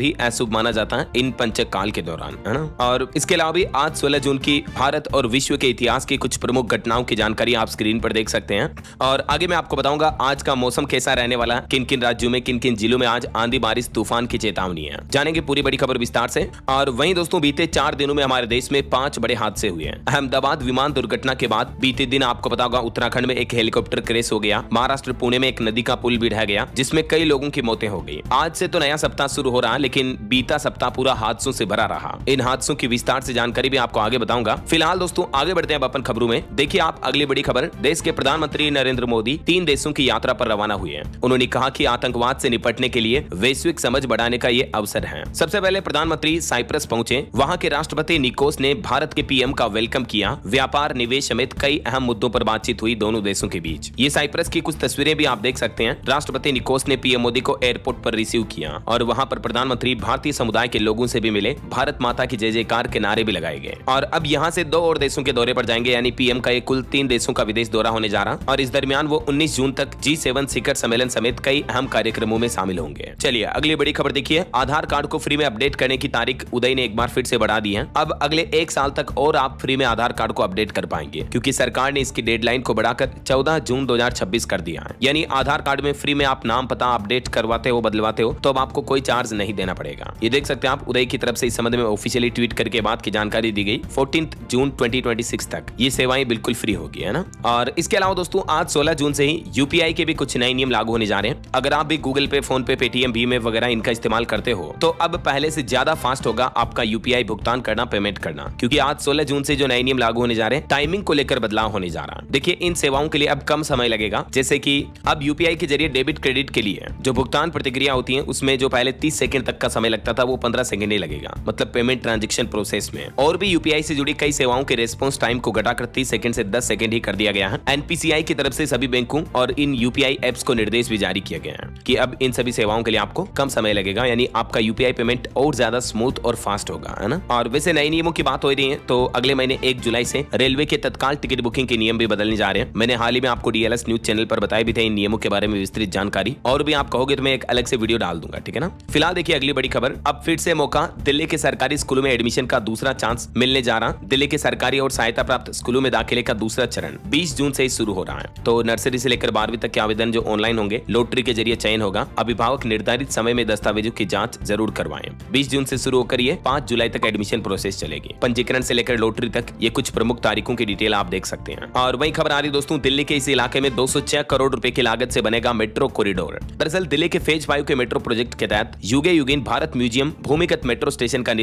भी अशुभ माना जाता है इन पंचक काल के दौरान, है ना। और इसके अलावा भी आज 16 जून की भारत और विश्व के इतिहास की कुछ प्रमुख घटनाओं की जानकारी आप स्क्रीन पर देख सकते हैं। और आगे मैं आपको बताऊंगा आज का मौसम कैसा रहने वाला है, किन किन राज्यों में, किन किन जिलों में आज आंधी बारिश तूफान की चेतावनी है। जानेंगे पूरी बड़ी खबर विस्तार से। और वहीं दोस्तों बीते 4 दिनों में हमारे देश में 5 बड़े हादसे हुए हैं। अहमदाबाद विमान दुर्घटना के बाद बीते दिन आपको पता होगा उत्तराखंड में एक हेलीकॉप्टर क्रैश हो गया। महाराष्ट्र पुणे में एक नदी का पुल भी ढह गया जिसमें कई लोगों की मौतें हो गई। आज से तो नया सप्ताह शुरू हो रहा है, लेकिन बीता सप्ताह पूरा हादसों से भरा रहा। इन हादसों की विस्तार से जानकारी भी आपको आगे बताऊंगा। फिलहाल दोस्तों आगे बढ़ते हैं अपन खबरों में। देखिए आप अगली बड़ी खबर, देश के प्रधानमंत्री नरेंद्र मोदी 3 देशों की यात्रा पर रवाना हुए हैं। उन्होंने कहा कि आतंकवाद से निपटने के लिए वैश्विक समझ बढ़ाने का ये अवसर है। सबसे पहले प्रधानमंत्री साइप्रस पहुंचे। वहां के राष्ट्रपति निकोस ने भारत के पीएम का वेलकम किया। व्यापार, निवेश समेत कई अहम मुद्दों पर बातचीत हुई दोनों देशों के बीच। ये साइप्रस की कुछ तस्वीरें भी आप देख सकते हैं। राष्ट्रपति निकोस ने पीएम मोदी को एयरपोर्ट पर रिसीव किया और वहां पर प्रधानमंत्री भारतीय समुदाय के लोगों से भी मिले। भारत माता की जय जयकार के नारे भी लगाए गए। और अब यहां से 2 और देशों के दौरे पर जाएंगे, यानी पीएम का कुल 3 देशों का विदेश दौरा होने जा रहा। और इस दरमियान वो 19 जून तक G7 शिखर सम्मेलन समेत कई अहम कार्यक्रमों में शामिल होंगे। चलिए अगली बड़ी खबर देखिए। आधार कार्ड को फ्री में अपडेट करने की तारीख उदय ने एक बार फिर से बढ़ा दी है। अब अगले 1 साल तक और आप फ्री में आधार कार्ड को अपडेट कर पाएंगे, क्योंकि सरकार ने इसकी डेडलाइन को बढ़ाकर 14 जून 2026 कर दिया है। यानी आधार कार्ड में फ्री में आप नाम पता अपडेट करवाते हो, बदलवाते हो, तो अब आपको कोई चार्ज नहीं देना पड़ेगा। ये देख सकते हैं आप उदय की तरफ से इस संबंध में ऑफिशियली ट्वीट करके बात की जानकारी दी गई। 14 जून 2026 तक ये सेवाएं बिल्कुल फ्री होगी, है ना। और इसके अलावा दोस्तों आज 16 जून से ही यूपीआई के भी कुछ नए नियम लागू होने जा रहे हैं। अगर आप भी गूगल पे, फोन पे, पेटीएम, भीम वगैरह इनका इस्तेमाल करते हो तो अब पहले से ज्यादा फास्ट होगा आपका यूपीआई भुगतान करना, पेमेंट करना, क्योंकि आज 16 जून से जो नए नियम लागू होने जा रहे हैं, टाइमिंग को लेकर बदलाव होने जा रहा है। देखिए इन सेवाओं के लिए अब कम समय लगेगा। जैसे कि अब यूपीआई के जरिए डेबिट क्रेडिट के लिए जो भुगतान प्रतिक्रिया होती है उसमें जो पहले 30 सेकंड तक का समय लगता था वो 15 सेकंड ही लगेगा, मतलब पेमेंट ट्रांजैक्शन प्रोसेस में। और भी यूपीआई से जुड़ी कई सेवाओं के रेस्पॉन्स टाइम को घटाकर 30 सेकंड से 10 सेकंड ही कर दिया गया है। एनपीसीआई की तरफ से सभी बैंकों और इन यूपीआई एप्स को निर्देश भी जारी किया गया है कि अब इन सभी सेवाओं के लिए आपको कम समय लगेगा, यानी आपका यूपीआई पेमेंट और ज्यादा स्मूथ और फास्ट होगा, है ना। और वैसे नए नियमों की बात हो रही है तो अगले महीने 1 जुलाई से रेलवे के तत्काल टिकट बुकिंग के नियम भी बदलने जा रहे हैं। मैंने हाल ही में आपको डीएलएस न्यूज चैनल पर बताए भी थे इन नियमों के बारे में विस्तृत जानकारी, और भी आप कहोगे तो मैं एक अलग से वीडियो डाल दूंगा, ठीक है ना। फिलहाल देखिए अगली बड़ी खबर, अब फिर से मौका, दिल्ली के सरकारी स्कूलों में एडमिशन का दूसरा चांस मिलने जा रहा। दिल्ली के सरकारी और सहायता प्राप्त स्कूलों में दाखिले का दूसरा चरण 20 जून से ही शुरू हो रहा है। तो नर्सरी से लेकर 12वीं तक के आवेदन जो ऑनलाइन होंगे, लॉटरी के जरिए चयन होगा। अभिभावक निर्धारित समय में दस्तावेजों की जांच जरूर करवाएं। 20 जून से शुरू होकर ये 5 जुलाई तक एडमिशन प्रोसेस चलेगी। पंजीकरण से लेकर लॉटरी तक ये कुछ प्रमुख तारीखों की डिटेल आप देख सकते हैं। और वही खबर आ रही दोस्तों, दिल्ली के इस इलाके में 206 करोड़ रुपए की लागत से बनेगा मेट्रो कॉरिडोर। दरअसल दिल्ली के फेज 5 के मेट्रो प्रोजेक्ट के तहत युगे युगीन भारत म्यूजियम भूमिगत मेट्रो स्टेशन का